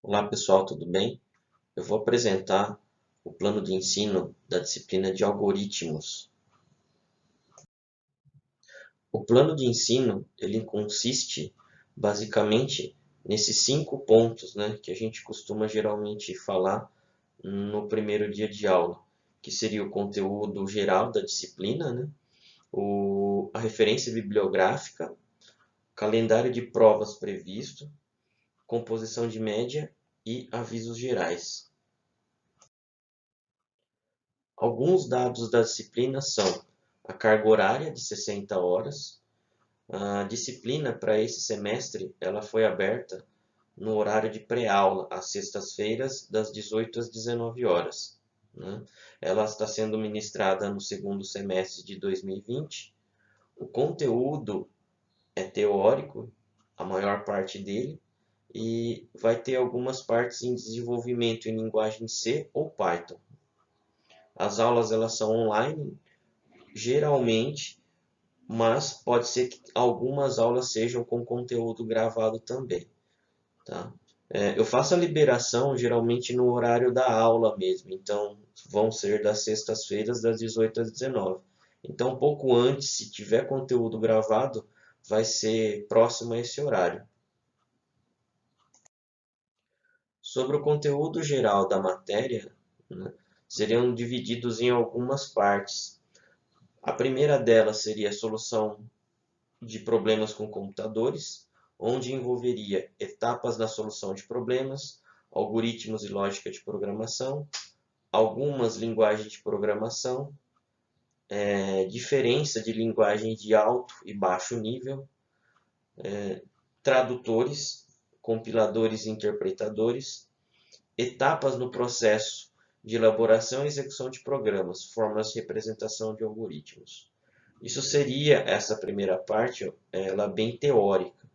Olá pessoal, tudo bem? Eu vou apresentar o plano de ensino da disciplina de algoritmos. O plano de ensino ele consiste basicamente nesses 5 pontos, né, que a gente costuma geralmente falar no primeiro dia de aula, que seria o conteúdo geral da disciplina, né, a referência bibliográfica, calendário de provas previsto, composição de média e avisos gerais. Alguns dados da disciplina são a carga horária de 60 horas. A disciplina para esse semestre ela foi aberta no horário de pré-aula, às sextas-feiras, das 18 às 19 horas. Né? Ela está sendo ministrada no segundo semestre de 2020. O conteúdo é teórico, a maior parte dele, e vai ter algumas partes em desenvolvimento em linguagem C ou Python. As aulas elas são online, geralmente, mas pode ser que algumas aulas sejam com conteúdo gravado também, tá? Eu faço a liberação geralmente no horário da aula mesmo, então vão ser das sextas-feiras das 18 às 19. Então, um pouco antes, se tiver conteúdo gravado, vai ser próximo a esse horário. Sobre o conteúdo geral da matéria, né, seriam divididos em algumas partes. A primeira delas seria a solução de problemas com computadores, onde envolveria etapas na solução de problemas, algoritmos e lógica de programação, algumas linguagens de programação, diferença de linguagem de alto e baixo nível, tradutores, compiladores e interpretadores, etapas no processo de elaboração e execução de programas, formas de representação de algoritmos. Isso seria essa primeira parte, ela bem teórica.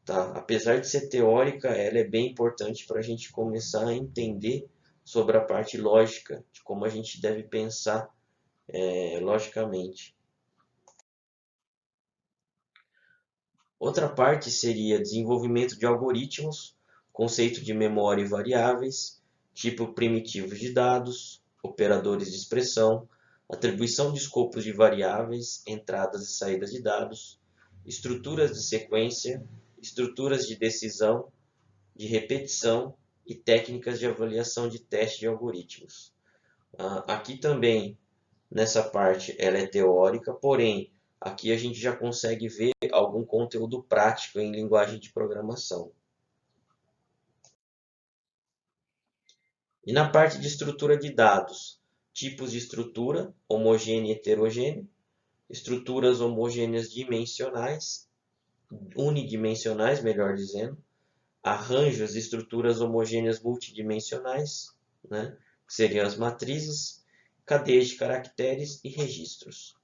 Tá? Apesar de ser teórica, ela é bem importante para a gente começar a entender sobre a parte lógica, de como a gente deve pensar logicamente. Outra parte seria desenvolvimento de algoritmos, conceito de memória e variáveis, tipo primitivos de dados, operadores de expressão, atribuição de escopos de variáveis, entradas e saídas de dados, estruturas de sequência, estruturas de decisão, de repetição e técnicas de avaliação de teste de algoritmos. Aqui também, nessa parte, ela é teórica, porém, aqui a gente já consegue ver algum conteúdo prático em linguagem de programação. E na parte de estrutura de dados, tipos de estrutura, homogênea e heterogênea, estruturas homogêneas dimensionais, unidimensionais, melhor dizendo, arranjos de estruturas homogêneas multidimensionais, né, que seriam as matrizes, cadeias de caracteres e registros.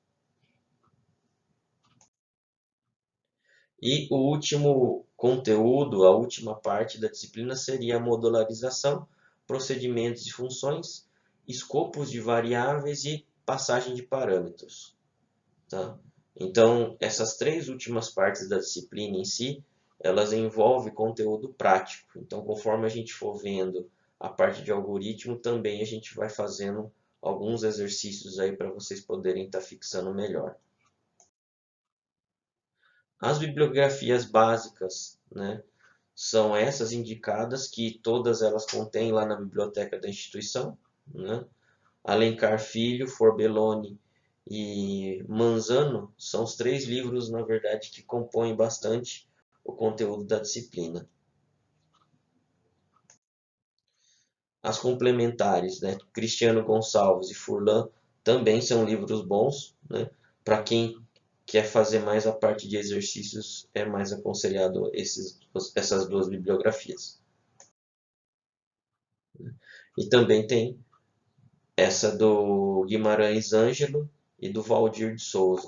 E o último conteúdo, a última parte da disciplina seria a modularização, procedimentos e funções, escopos de variáveis e passagem de parâmetros. Tá? Então, essas 3 últimas partes da disciplina em si, elas envolvem conteúdo prático. Então, conforme a gente for vendo a parte de algoritmo, também a gente vai fazendo alguns exercícios aí para vocês poderem estar fixando melhor. As bibliografias básicas, né, são essas indicadas, que todas elas contêm lá na biblioteca da instituição, né? Alencar Filho, Forbelloni e Manzano são os 3 livros, na verdade, que compõem bastante o conteúdo da disciplina. As complementares, né, Cristiano Gonçalves e Furlan, também são livros bons, né? Para quem quer fazer mais a parte de exercícios, é mais aconselhado essas 2 bibliografias. E também tem essa do Guimarães Ângelo e do Valdir de Souza,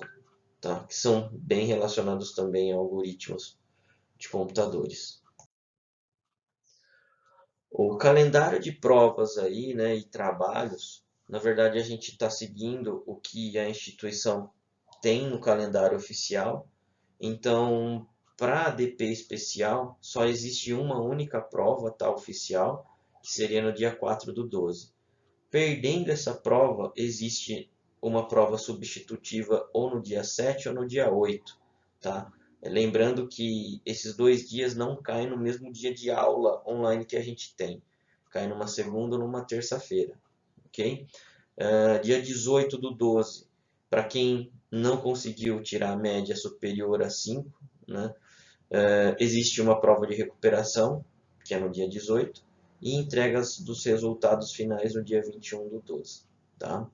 tá? Que são bem relacionados também a algoritmos de computadores. O calendário de provas aí, né, e trabalhos, na verdade a gente está seguindo o que a instituição tem no calendário oficial. Então, para a ADP especial, só existe uma única prova, tá, oficial, que seria no dia 4/12. Perdendo essa prova, existe uma prova substitutiva ou no dia 7 ou no dia 8, tá? Lembrando que esses 2 dias não caem no mesmo dia de aula online que a gente tem. Cai numa segunda ou numa terça-feira, ok? Dia 18/12, para quem não conseguiu tirar a média superior a 5, né? Existe uma prova de recuperação, que é no dia 18, e entregas dos resultados finais no dia 21/12. Tá?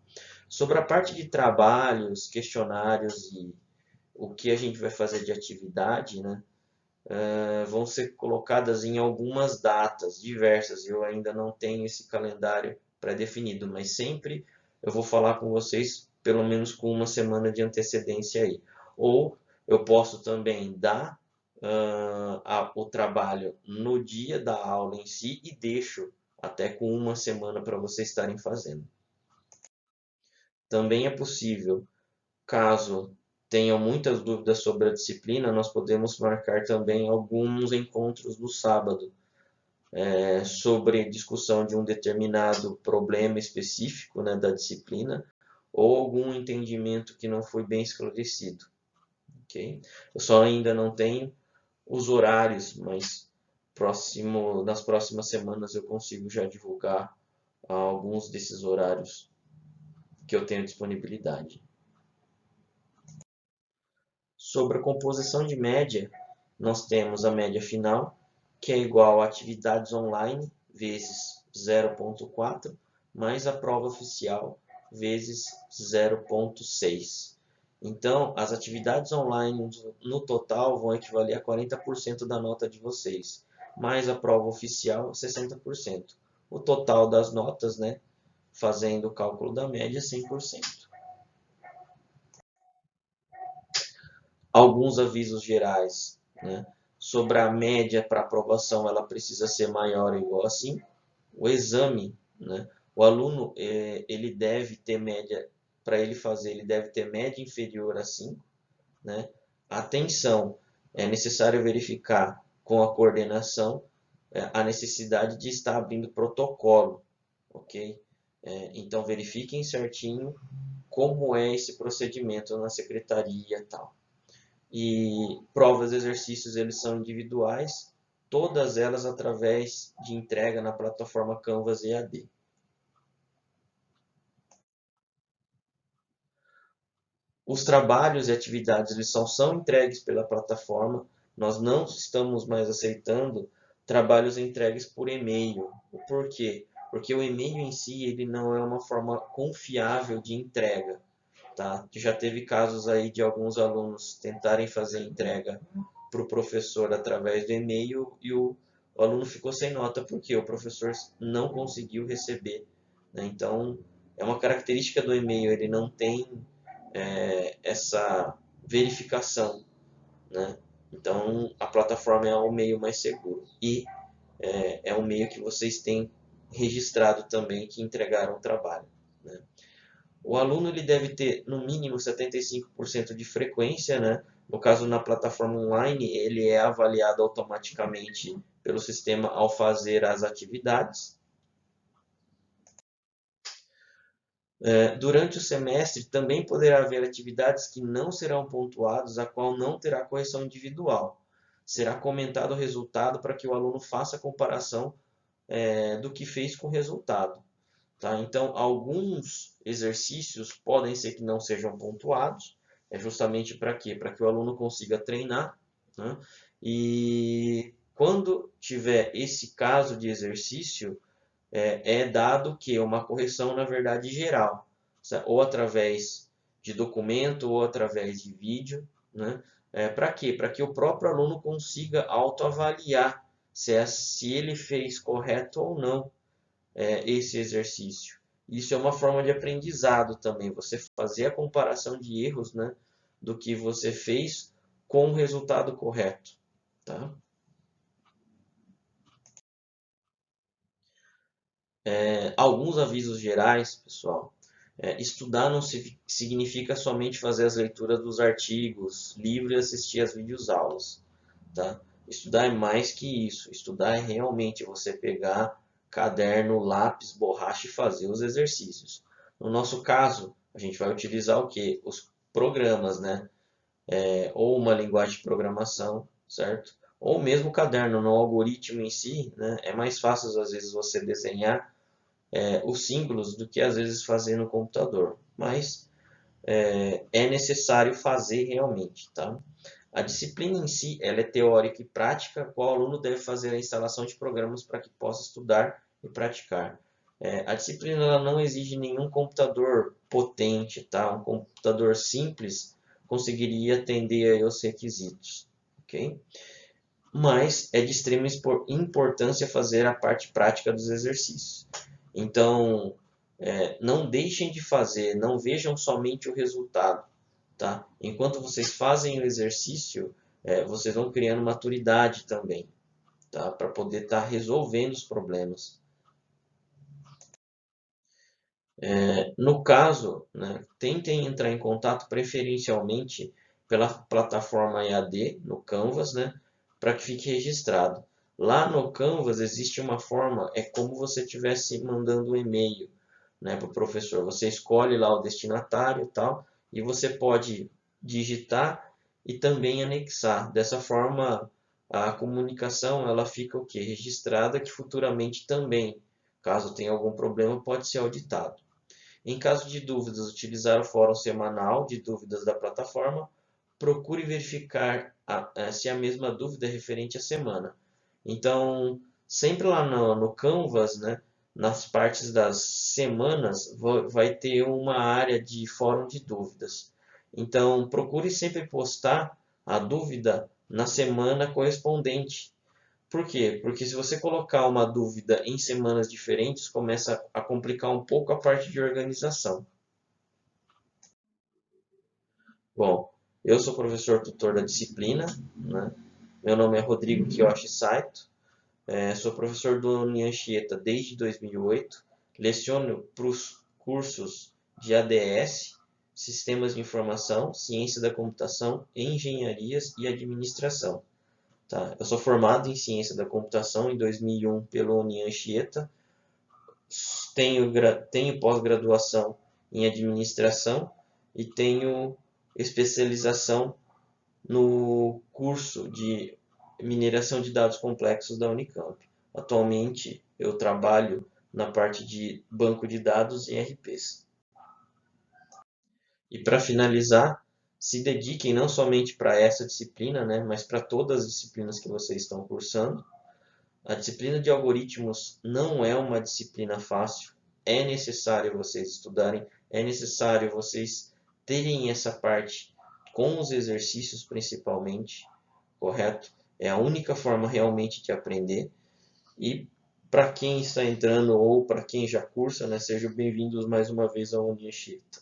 Sobre a parte de trabalhos, questionários e o que a gente vai fazer de atividade, né, vão ser colocadas em algumas datas diversas. Eu ainda não tenho esse calendário pré-definido, mas sempre eu vou falar com vocês pelo menos com uma semana de antecedência aí. Ou eu posso também dar o trabalho no dia da aula em si e deixo até com uma semana para vocês estarem fazendo. Também é possível, caso tenham muitas dúvidas sobre a disciplina, nós podemos marcar também alguns encontros no sábado, sobre discussão de um determinado problema específico, né, da disciplina, ou algum entendimento que não foi bem esclarecido. Okay? Eu só ainda não tenho os horários, mas nas próximas semanas eu consigo já divulgar alguns desses horários que eu tenho disponibilidade. Sobre a composição de média, nós temos a média final, que é igual a atividades online vezes 0,4, mais a prova oficial vezes 0,6. Então, as atividades online no total vão equivaler a 40% da nota de vocês, mais a prova oficial, 60%. O total das notas, né, fazendo o cálculo da média, 100%. Alguns avisos gerais, né? Sobre a média para aprovação, ela precisa ser maior ou igual a 5. O exame, né? O aluno ele deve ter média, para ele fazer, ele deve ter média inferior a 5. Né? Atenção, é necessário verificar com a coordenação a necessidade de estar abrindo protocolo, ok? Então verifiquem certinho como é esse procedimento na secretaria e tal. E provas e exercícios eles são individuais, todas elas através de entrega na plataforma Canvas EAD. Os trabalhos e atividades eles são entregues pela plataforma, nós não estamos mais aceitando trabalhos entregues por e-mail. O porquê? Porque o e-mail em si ele não é uma forma confiável de entrega. Tá? Já teve casos aí de alguns alunos tentarem fazer entrega para o professor através do e-mail e o aluno ficou sem nota porque o professor não conseguiu receber. Né? Então, é uma característica do e-mail, ele não tem essa verificação. Né? Então, a plataforma é um meio mais seguro. E é um meio que vocês têm registrado também que entregaram o trabalho. Né? O aluno ele deve ter no mínimo 75% de frequência, né? No caso, na plataforma online, ele é avaliado automaticamente pelo sistema ao fazer as atividades. Durante o semestre, também poderá haver atividades que não serão pontuadas, a qual não terá correção individual. Será comentado o resultado para que o aluno faça a comparação do que fez com o resultado. Tá? Então, alguns exercícios podem ser que não sejam pontuados, justamente para quê? Para que o aluno consiga treinar, né? E quando tiver esse caso de exercício, é dado que uma correção, na verdade, geral, ou através de documento ou através de vídeo, né? Para quê? Para que o próprio aluno consiga autoavaliar se ele fez correto ou não esse exercício. Isso é uma forma de aprendizado também, você fazer a comparação de erros, né, do que você fez com o resultado correto. Tá? Alguns avisos gerais, pessoal. Estudar não significa somente fazer as leituras dos artigos, livros e assistir às videoaulas. tá? Estudar é mais que isso. Estudar é realmente você pegar caderno, lápis, borracha e fazer os exercícios. No nosso caso, a gente vai utilizar o quê? Os programas, né? Ou uma linguagem de programação, certo? Ou mesmo o caderno, no algoritmo em si, né? É mais fácil às vezes você desenhar os símbolos do que às vezes fazer no computador. Mas é necessário fazer realmente, tá? A disciplina em si, ela é teórica e prática, qual aluno deve fazer a instalação de programas para que possa estudar e praticar. A disciplina ela não exige nenhum computador potente, tá? Um computador simples conseguiria atender aí os requisitos, ok? Mas é de extrema importância fazer a parte prática dos exercícios. Então, não deixem de fazer, não vejam somente o resultado, tá? Enquanto vocês fazem o exercício, vocês vão criando maturidade também, tá? Para poder estar resolvendo os problemas. No caso, né, tentem entrar em contato preferencialmente pela plataforma EAD, no Canvas, né, para que fique registrado. Lá no Canvas existe uma forma, é como você estivesse mandando um e-mail, né, para o professor. Você escolhe lá o destinatário e tal, e você pode digitar e também anexar. Dessa forma, a comunicação ela fica o quê? Registrada, que futuramente também, caso tenha algum problema, pode ser auditado. Em caso de dúvidas, utilizar o fórum semanal de dúvidas da plataforma. Procure verificar se a mesma dúvida é referente à semana. Então, sempre lá no Canvas, né, nas partes das semanas, vai ter uma área de fórum de dúvidas. Então, procure sempre postar a dúvida na semana correspondente. Por quê? Porque se você colocar uma dúvida em semanas diferentes, começa a complicar um pouco a parte de organização. Bom, eu sou professor tutor da disciplina, né? Meu nome é Rodrigo Kiyoshi Saito, sou professor do União Anchieta desde 2008, leciono para os cursos de ADS, Sistemas de Informação, Ciência da Computação, Engenharias e Administração. Tá? Eu sou formado em Ciência da Computação em 2001 pela União Anchieta, tenho pós-graduação em Administração e tenho especialização no curso de mineração de dados complexos da Unicamp. Atualmente eu trabalho na parte de banco de dados e RPs. E para finalizar, se dediquem não somente para essa disciplina, né, mas para todas as disciplinas que vocês estão cursando. A disciplina de algoritmos não é uma disciplina fácil. É necessário vocês estudarem, é necessário vocês terem essa parte com os exercícios principalmente, correto? É a única forma realmente de aprender. E para quem está entrando ou para quem já cursa, né, sejam bem-vindos mais uma vez ao Unianchieta.